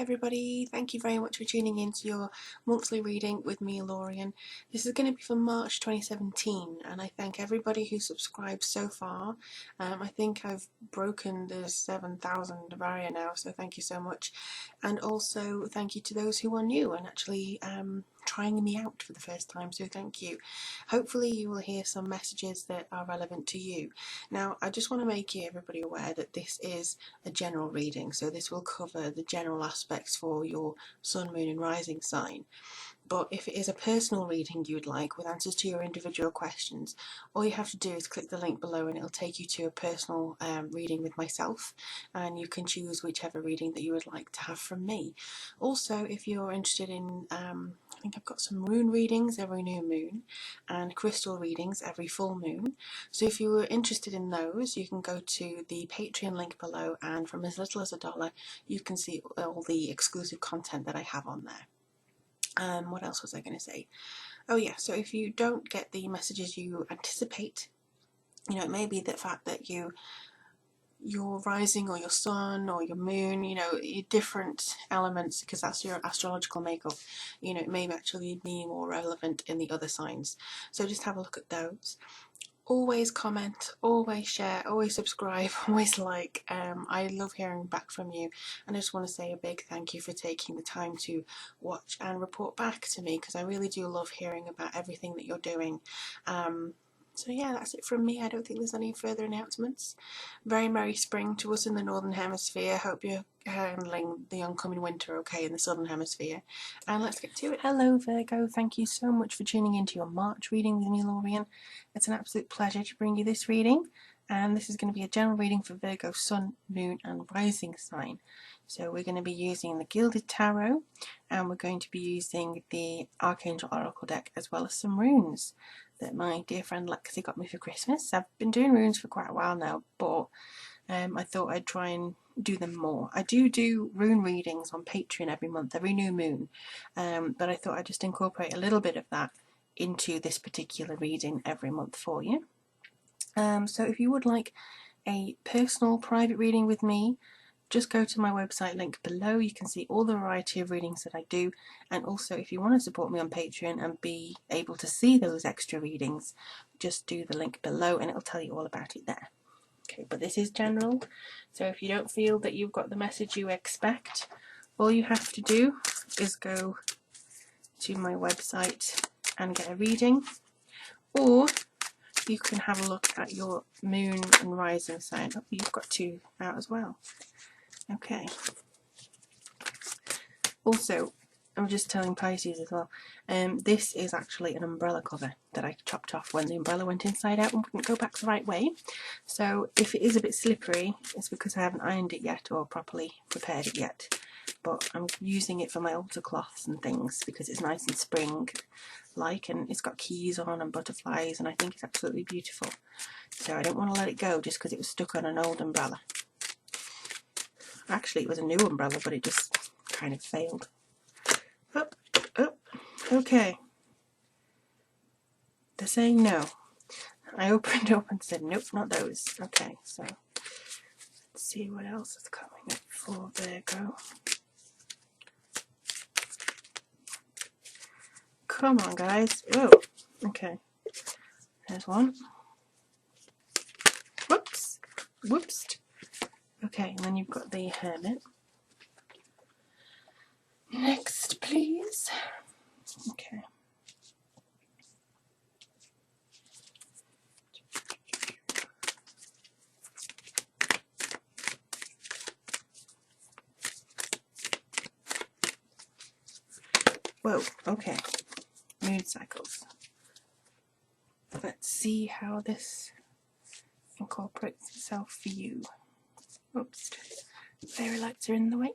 everybody, thank you very much for tuning in to your monthly reading with me, Lorien. This is going to be for March 2017 and I thank everybody who subscribed so far. I think I've broken the 7,000 barrier now, so thank you so much. And also thank you to those who are new and actually trying me out for the first time, so thank you. Hopefully you will hear some messages that are relevant to you. Now I just want to make everybody aware that this is a general reading, so this will cover the general aspects for your sun, moon and rising sign. But if it is a personal reading you would like with answers to your individual questions, all you have to do is click the link below and it'll take you to a personal reading with myself, and you can choose whichever reading that you would like to have from me. Also, if you're interested in I think I've got some rune readings every new moon and crystal readings every full moon. So if you were interested in those, you can go to the Patreon link below, and from as little as $1 you can see all the exclusive content that I have on there. What else was I going to say? Oh yeah, so if you don't get the messages you anticipate, it may be the fact that your rising or your sun or your moon, your different elements, because that's your astrological makeup, it may actually be more relevant in the other signs. So just have a look at those. Always comment, always share, always subscribe, always like. I love hearing back from you, and I just want to say a big thank you for taking the time to watch and report back to me, because I really do love hearing about everything that you're doing. So yeah, that's it from me. I don't think there's any further announcements. Very merry spring to us in the Northern Hemisphere. Hope you're handling the oncoming winter okay in the Southern Hemisphere. And let's get to it. Hello Virgo, thank you so much for tuning into your March reading with me, Lorien. It's an absolute pleasure to bring you this reading. And this is going to be a general reading for Virgo sun, moon and rising sign. So we're going to be using the Gilded Tarot, and we're going to be using the Archangel Oracle deck, as well as some runes that my dear friend Lexi got me for Christmas. I've been doing runes for quite a while now, but I thought I'd try and do them more. I do rune readings on Patreon every month, every new moon, but I thought I'd just incorporate a little bit of that into this particular reading every month for you. So if you would like a personal private reading with me, just go to my website link below. You can see all the variety of readings that I do, and also if you want to support me on Patreon and be able to see those extra readings, just do the link below and it'll tell you all about it there. Okay, but this is general, so if you don't feel that you've got the message you expect, all you have to do is go to my website and get a reading, or you can have a look at your moon and rising sign. Oh, you've got two out as well. Okay. Also, I'm just telling Pisces as well, this is actually an umbrella cover that I chopped off when the umbrella went inside out and wouldn't go back the right way. So if it is a bit slippery, it's because I haven't ironed it yet or properly prepared it yet. But I'm using it for my altar cloths and things because it's nice and spring-like, and it's got keys on and butterflies, and I think it's absolutely beautiful. So I don't want to let it go just because it was stuck on an old umbrella. Actually, it was a new umbrella, but it just kind of failed. Oh, okay. They're saying no. I opened up and said, nope, not those. Okay, so let's see what else is coming up for Virgo. Come on, guys. Oh, okay. There's one. Whoops. Okay, and then you've got the Hermit. Next, please. Okay. Whoa, okay. Moon cycles. Let's see how this incorporates itself for you. Oops. Fairy lights are in the way.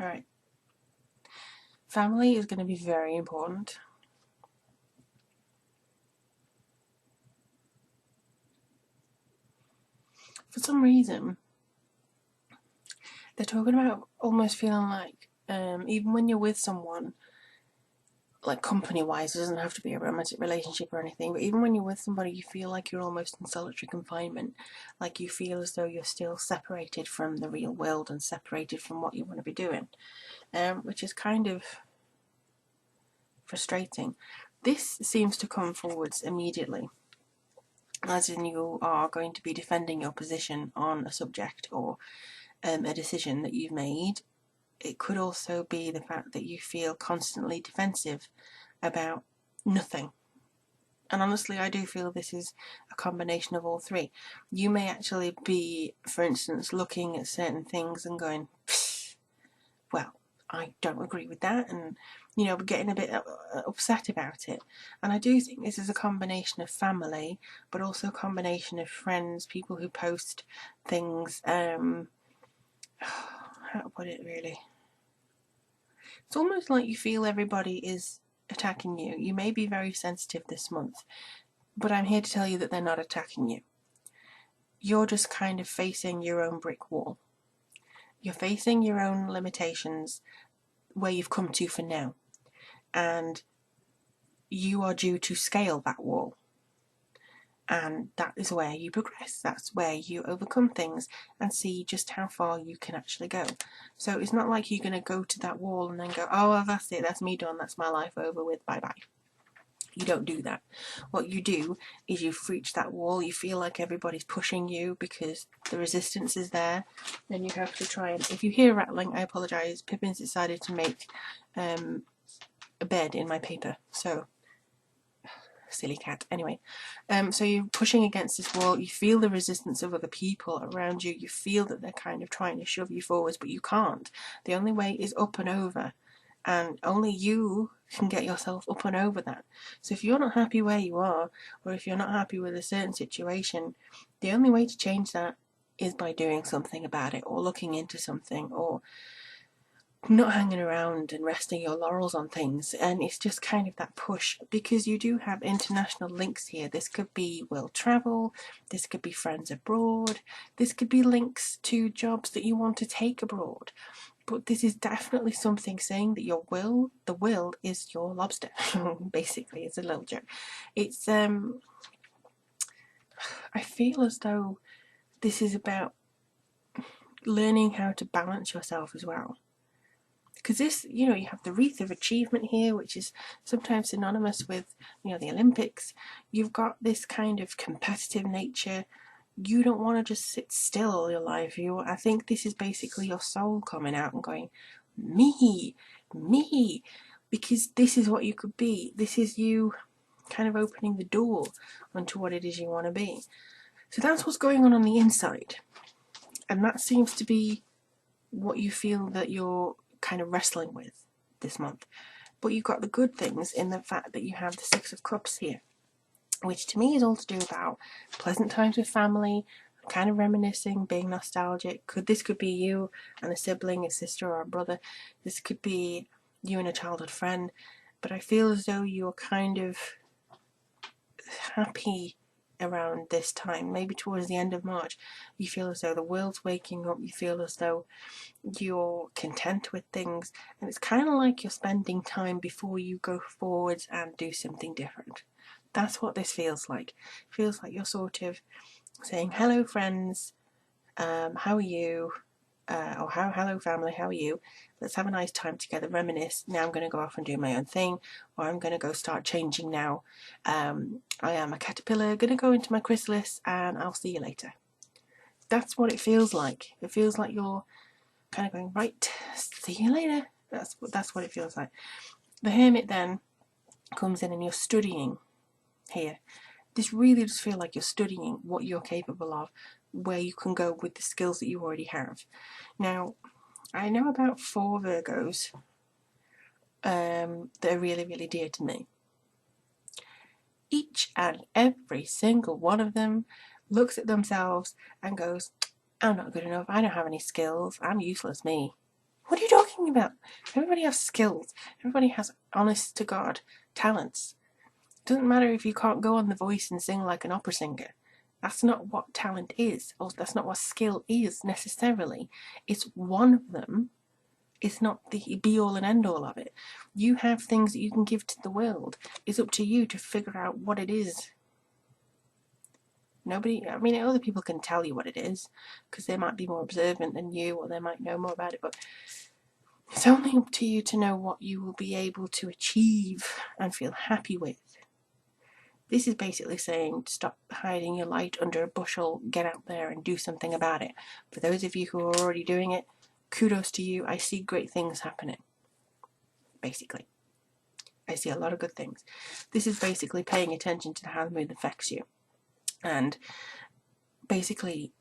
Alright. Family is going to be very important. For some reason, they're talking about almost feeling like, even when you're with someone, like company-wise, it doesn't have to be a romantic relationship or anything, but even when you're with somebody, you feel like you're almost in solitary confinement, like you feel as though you're still separated from the real world and separated from what you want to be doing, which is kind of frustrating. This seems to come forwards immediately, as in you are going to be defending your position on a subject or a decision that you've made. It could also be the fact that you feel constantly defensive about nothing. And honestly, I do feel this is a combination of all three. You may actually be, for instance, looking at certain things and going, well, I don't agree with that, and getting a bit upset about it. And I do think this is a combination of family, but also a combination of friends, people who post things, how to put it really? It's almost like you feel everybody is attacking you. You may be very sensitive this month, but I'm here to tell you that they're not attacking you. You're just kind of facing your own brick wall. You're facing your own limitations where you've come to for now. And you are due to scale that wall. And that is where you progress. That's where you overcome things and see just how far you can actually go. So it's not like you're going to go to that wall and then go, oh, well, that's it, that's me done, that's my life over with, bye bye. You don't do that. What you do is you reach that wall, you feel like everybody's pushing you because the resistance is there, and you have to try and, if you hear rattling, I apologise, Pippin's decided to make a bed in my paper, so silly cat. Anyway, so you're pushing against this wall, you feel the resistance of other people around you, you feel that they're kind of trying to shove you forwards, but you can't. The only way is up and over, and only you can get yourself up and over that. So if you're not happy where you are, or if you're not happy with a certain situation, the only way to change that is by doing something about it, or looking into something, or not hanging around and resting your laurels on things. And it's just kind of that push, because you do have international links here. This could be world travel, this could be friends abroad, this could be links to jobs that you want to take abroad. But this is definitely something saying that your will, the will is your lobster. Basically, it's a little joke. It's I feel as though this is about learning how to balance yourself as well. Because this, you have the wreath of achievement here, which is sometimes synonymous with, the Olympics. You've got this kind of competitive nature. You don't want to just sit still all your life. I think this is basically your soul coming out and going, me, because this is what you could be. This is you kind of opening the door onto what it is you want to be. So that's what's going on the inside. And that seems to be what you feel that you're kind of wrestling with this month. But you've got the good things in the fact that you have the Six of Cups here, which to me is all to do about pleasant times with family, kind of reminiscing, being nostalgic. This could be you and a sibling, a sister or a brother. This could be you and a childhood friend. But I feel as though you're kind of happy around this time, maybe towards the end of March. You feel as though the world's waking up, you feel as though you're content with things, and it's kind of like you're spending time before you go forwards and do something different. That's what this feels like. It feels like you're sort of saying, hello friends, how are you? Or hello family, how are you? Let's have a nice time together, reminisce. Now I'm going to go off and do my own thing, or I'm going to go start changing now. I am a caterpillar, going to go into my chrysalis, and I'll see you later. That's what it feels like. It feels like you're kind of going, right, see you later. That's what it feels like. The Hermit then comes in and you're studying here. This really does feel like you're studying what you're capable of, where you can go with the skills that you already have. Now, I know about 4 Virgos that are really, really dear to me. Each and every single one of them looks at themselves and goes, I'm not good enough, I don't have any skills, I'm useless, me. What are you talking about? Everybody has skills. Everybody has honest to God talents. It doesn't matter if you can't go on The Voice and sing like an opera singer. That's not what talent is, or that's not what skill is necessarily. It's one of them. It's not the be all and end all of it. You have things that you can give to the world. It's up to you to figure out what it is. Nobody, I mean, other people can tell you what it is because they might be more observant than you, or they might know more about it, but it's only up to you to know what you will be able to achieve and feel happy with. This is basically saying stop hiding your light under a bushel, get out there and do something about it. For those of you who are already doing it, kudos to you. I see great things happening. Basically, I see a lot of good things. This is basically paying attention to how the moon affects you. And basically,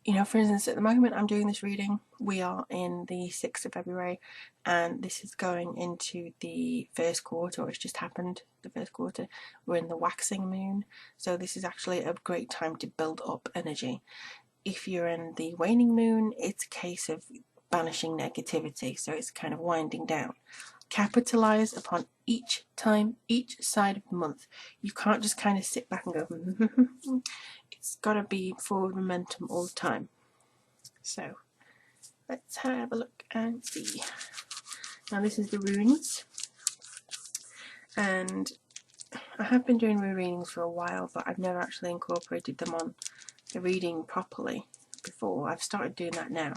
you know, for instance, at the moment I'm doing this reading, we are in the 6th of February, and this is going into the first quarter, or it's just happened, the first quarter. We're in the waxing moon, so this is actually a great time to build up energy. If you're in the waning moon, it's a case of banishing negativity, so it's kind of winding down. Capitalize upon each time, each side of the month. You can't just kind of sit back and go, it's got to be forward momentum all the time. So let's have a look and see. Now this is the runes, and I have been doing rune readings for a while, but I've never actually incorporated them on the reading properly before. I've started doing that now,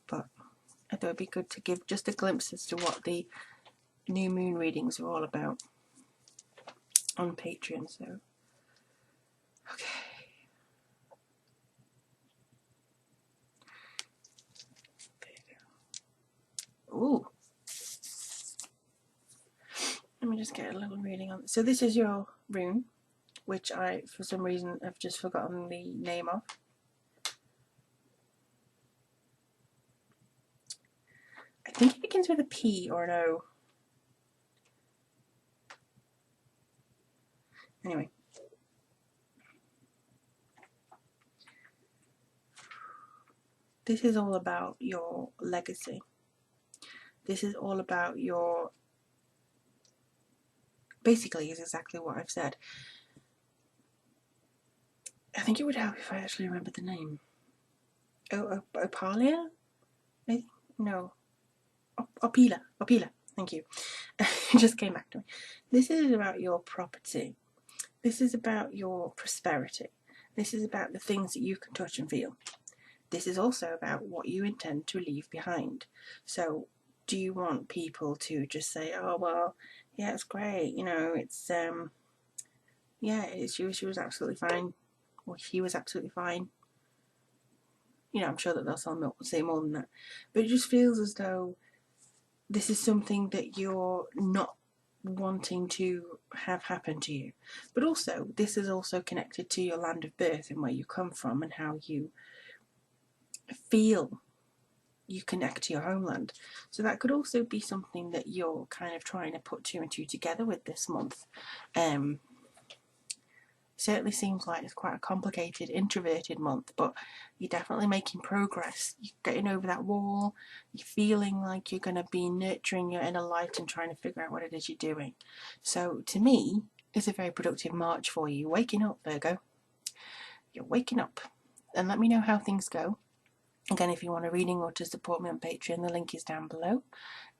but I thought it'd be good to give just a glimpse as to what the new moon readings are all about on Patreon. So, okay. Ooh. Let me just get a little reading on. So this is your rune, which I, for some reason, have just forgotten the name of. I think it begins with a P or an O. Anyway. This is all about your legacy. This is all about your... Basically, is exactly what I've said. I think it would help if I actually remembered the name. Opalia? No. Opila. Thank you. It just came back to me. This is about your property. This is about your prosperity. This is about the things that you can touch and feel. This is also about what you intend to leave behind. So, do you want people to just say, oh, well, yeah, it's great, you know, it's, yeah, she was absolutely fine, or he was absolutely fine. You know, I'm sure that they'll say more than that. But it just feels as though this is something that you're not wanting to have happen to you. But also, this is also connected to your land of birth and where you come from and how you feel you connect to your homeland. So that could also be something that you're kind of trying to put two and two together with this month. Certainly seems like it's quite a complicated, introverted month, but you're definitely making progress. You're getting over that wall. You're feeling like you're going to be nurturing your inner light and trying to figure out what it is you're doing. So to me, it's a very productive March for you. Waking up, Virgo. You're waking up. And let me know how things go. Again, if you want a reading or to support me on Patreon, the link is down below.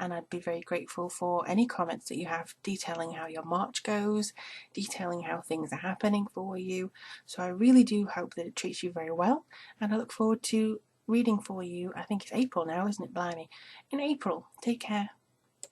And I'd be very grateful for any comments that you have detailing how your March goes, detailing how things are happening for you. So I really do hope that it treats you very well. And I look forward to reading for you. I think it's April now, isn't it? Blimey. In April. Take care.